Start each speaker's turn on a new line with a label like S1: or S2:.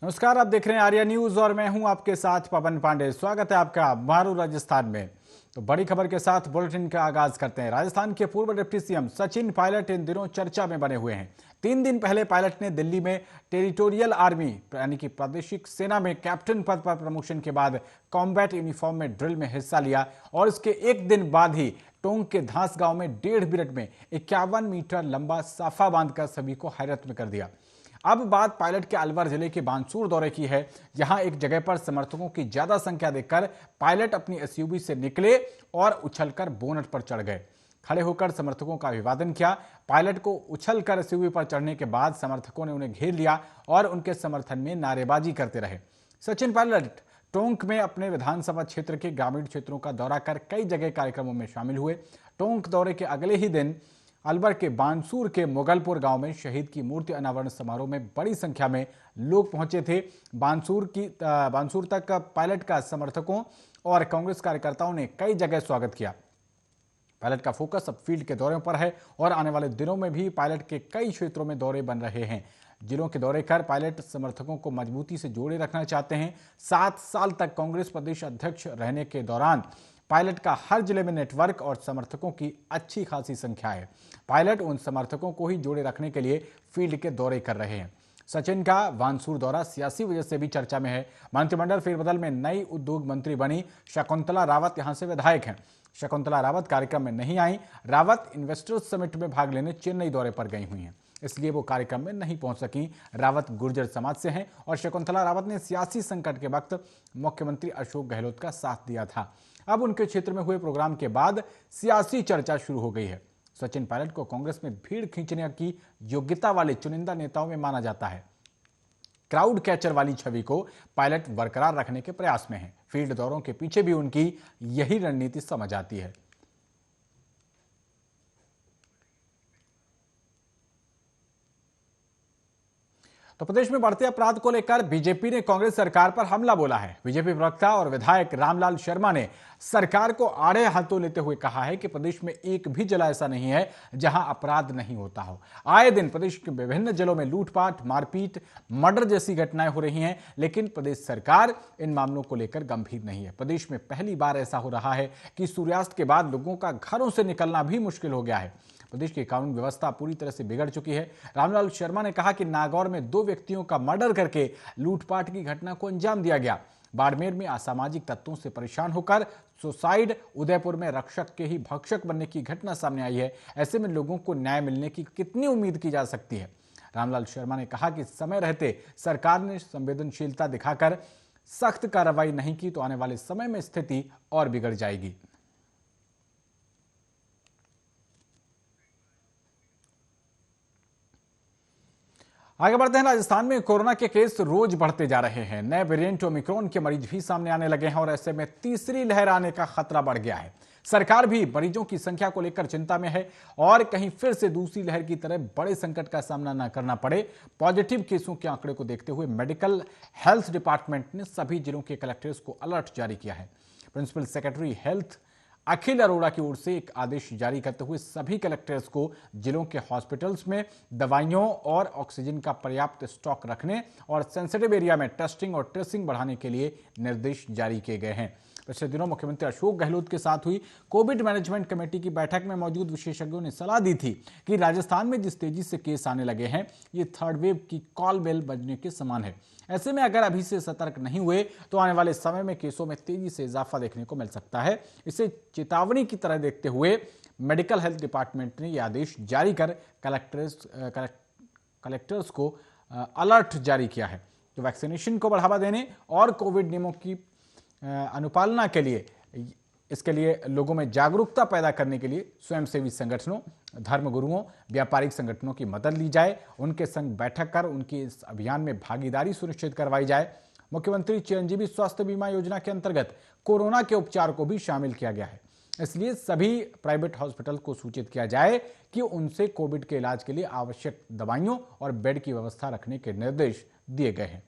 S1: नमस्कार, आप देख रहे हैं आर्या न्यूज और मैं हूं आपके साथ पवन पांडे। स्वागत है आपका मारू राजस्थान में। तो बड़ी खबर के साथ बुलेटिन का आगाज करते हैं। राजस्थान के पूर्व डिप्टी सीएम सचिन पायलट इन दिनों चर्चा में बने हुए हैं। 3 दिन पहले पायलट ने दिल्ली में टेरिटोरियल आर्मी यानी कि प्रादेशिक सेना में कैप्टन पद पर प्रमोशन के बाद कॉम्बैट यूनिफॉर्म में ड्रिल में हिस्सा लिया और इसके एक दिन बाद ही टोंक के धास गांव में 1.5 मिनट में 51 मीटर लंबा साफा बांधकर सभी को हैरत में कर दिया। अब बात पायलट के अलवर जिले के बानसूर दौरे की है, जहां एक जगह पर समर्थकों की ज्यादा संख्या देखकर पायलट अपनी एसयूवी से निकले और उछलकर बोनट पर चढ़ गए। खड़े होकर समर्थकों का अभिवादन किया। पायलट को उछलकर एसयूवी पर चढ़ने के बाद समर्थकों ने उन्हें घेर लिया और उनके समर्थन में नारेबाजी करते रहे। सचिन पायलट टोंक में अपने विधानसभा क्षेत्र के ग्रामीण क्षेत्रों का दौरा कर कई जगह कार्यक्रमों में शामिल हुए। टोंक दौरे के अगले ही दिन अलवर के बानसूर के मुगलपुर गांव में शहीद की मूर्ति अनावरण समारोह में बड़ी संख्या में लोग पहुंचे थे। बानसूर तक पायलट का समर्थकों और कांग्रेस कार्यकर्ताओं ने कई जगह स्वागत किया। पायलट का फोकस अब फील्ड के दौरों पर है और आने वाले दिनों में भी पायलट के कई क्षेत्रों में दौरे बन रहे हैं। जिलों के दौरे कर पायलट समर्थकों को मजबूती से जोड़े रखना चाहते हैं। 7 साल तक कांग्रेस प्रदेश अध्यक्ष रहने के दौरान पायलट का हर जिले में नेटवर्क और समर्थकों की अच्छी खासी संख्या है। पायलट उन समर्थकों को ही जोड़े रखने के लिए फील्ड के दौरे कर रहे हैं। सचिन का बानसूर दौरा सियासी वजह से भी चर्चा में है। मंत्रिमंडल फेरबदल में नई उद्योग मंत्री बनी शकुंतला रावत यहां से विधायक हैं। शकुंतला रावत कार्यक्रम में नहीं आई। रावत इन्वेस्टर्स समिट में भाग लेने चेन्नई दौरे पर गई हुई हैं, इसलिए वो कार्यक्रम में नहीं पहुंच सकी। रावत गुर्जर समाज से हैं और शकुंतला रावत ने सियासी संकट के वक्त मुख्यमंत्री अशोक गहलोत का साथ दिया था। अब उनके क्षेत्र में हुए प्रोग्राम के बाद सियासी चर्चा शुरू हो गई है। सचिन पायलट को कांग्रेस में भीड़ खींचने की योग्यता वाले चुनिंदा नेताओं में माना जाता है। क्राउड कैचर वाली छवि को पायलट बरकरार रखने के प्रयास में है। फील्ड दौरों के पीछे भी उनकी यही रणनीति समझ आती है। तो प्रदेश में बढ़ते अपराध को लेकर बीजेपी ने कांग्रेस सरकार पर हमला बोला है। बीजेपी प्रवक्ता और विधायक रामलाल शर्मा ने सरकार को आड़े हाथों लेते हुए कहा है कि प्रदेश में एक भी जिला ऐसा नहीं है जहां अपराध नहीं होता हो। आए दिन प्रदेश के विभिन्न जिलों में लूटपाट, मारपीट, मर्डर जैसी घटनाएं हो रही हैं, लेकिन प्रदेश सरकार इन मामलों को लेकर गंभीर नहीं है। प्रदेश में पहली बार ऐसा हो रहा है कि सूर्यास्त के बाद लोगों का घरों से निकलना भी मुश्किल हो गया है। प्रदेश की कानून व्यवस्था पूरी तरह से बिगड़ चुकी है। रामलाल शर्मा ने कहा कि नागौर में 2 व्यक्तियों का मर्डर करके लूटपाट की घटना को अंजाम दिया गया। बाड़मेर में असामाजिक तत्वों से परेशान होकर सुसाइड, उदयपुर में रक्षक के ही भक्षक बनने की घटना सामने आई है। ऐसे में लोगों को न्याय मिलने की कितनी उम्मीद की जा सकती है। रामलाल शर्मा ने कहा कि समय रहते सरकार ने संवेदनशीलता दिखाकर सख्त कार्रवाई नहीं की तो आने वाले समय में स्थिति और बिगड़ जाएगी। आगे बढ़ते हैं। राजस्थान में कोरोना के केस रोज बढ़ते जा रहे हैं। नए वेरिएंट ओमिक्रॉन के मरीज भी सामने आने लगे हैं और ऐसे में तीसरी लहर आने का खतरा बढ़ गया है। सरकार भी मरीजों की संख्या को लेकर चिंता में है और कहीं फिर से दूसरी लहर की तरह बड़े संकट का सामना न करना पड़े। पॉजिटिव केसों के आंकड़े को देखते हुए मेडिकल हेल्थ डिपार्टमेंट ने सभी जिलों के कलेक्टर्स को अलर्ट जारी किया है। Principal secretary health Akhil Arora की ओर से एक आदेश जारी करते हुए सभी कलेक्टर्स को जिलों के हॉस्पिटल्स में दवाइयों और ऑक्सीजन का पर्याप्त स्टॉक रखने और सेंसिटिव एरिया में टेस्टिंग और ट्रेसिंग बढ़ाने के लिए निर्देश जारी किए गए हैं। पिछले दिनों मुख्यमंत्री अशोक गहलोत के साथ हुई कोविड मैनेजमेंट कमेटी की बैठक में मौजूद विशेषज्ञों ने सलाह दी थी कि राजस्थान में जिस तेजी से केस आने लगे हैं, ये थर्ड वेव की कॉल बेल बजने के समान है। ऐसे में अगर अभी से सतर्क नहीं हुए तो आने वाले समय में केसों में तेजी से इजाफा देखने को मिल सकता है। इसे चेतावनी की तरह देखते हुए मेडिकल हेल्थ डिपार्टमेंट ने यह आदेश जारी कर कलेक्टर्स को अलर्ट जारी किया है। तो वैक्सीनेशन को बढ़ावा देने और कोविड नियमों की अनुपालना के लिए, इसके लिए लोगों में जागरूकता पैदा करने के लिए स्वयंसेवी संगठनों, धर्मगुरुओं, व्यापारिक संगठनों की मदद ली जाए। उनके संग बैठक कर उनकी इस अभियान में भागीदारी सुनिश्चित करवाई जाए। मुख्यमंत्री चिरंजीवी स्वास्थ्य बीमा योजना के अंतर्गत कोरोना के उपचार को भी शामिल किया गया है। इसलिए सभी प्राइवेट हॉस्पिटल को सूचित किया जाए कि उनसे कोविड के इलाज के लिए आवश्यक दवाइयों और बेड की व्यवस्था रखने के निर्देश दिए गए हैं।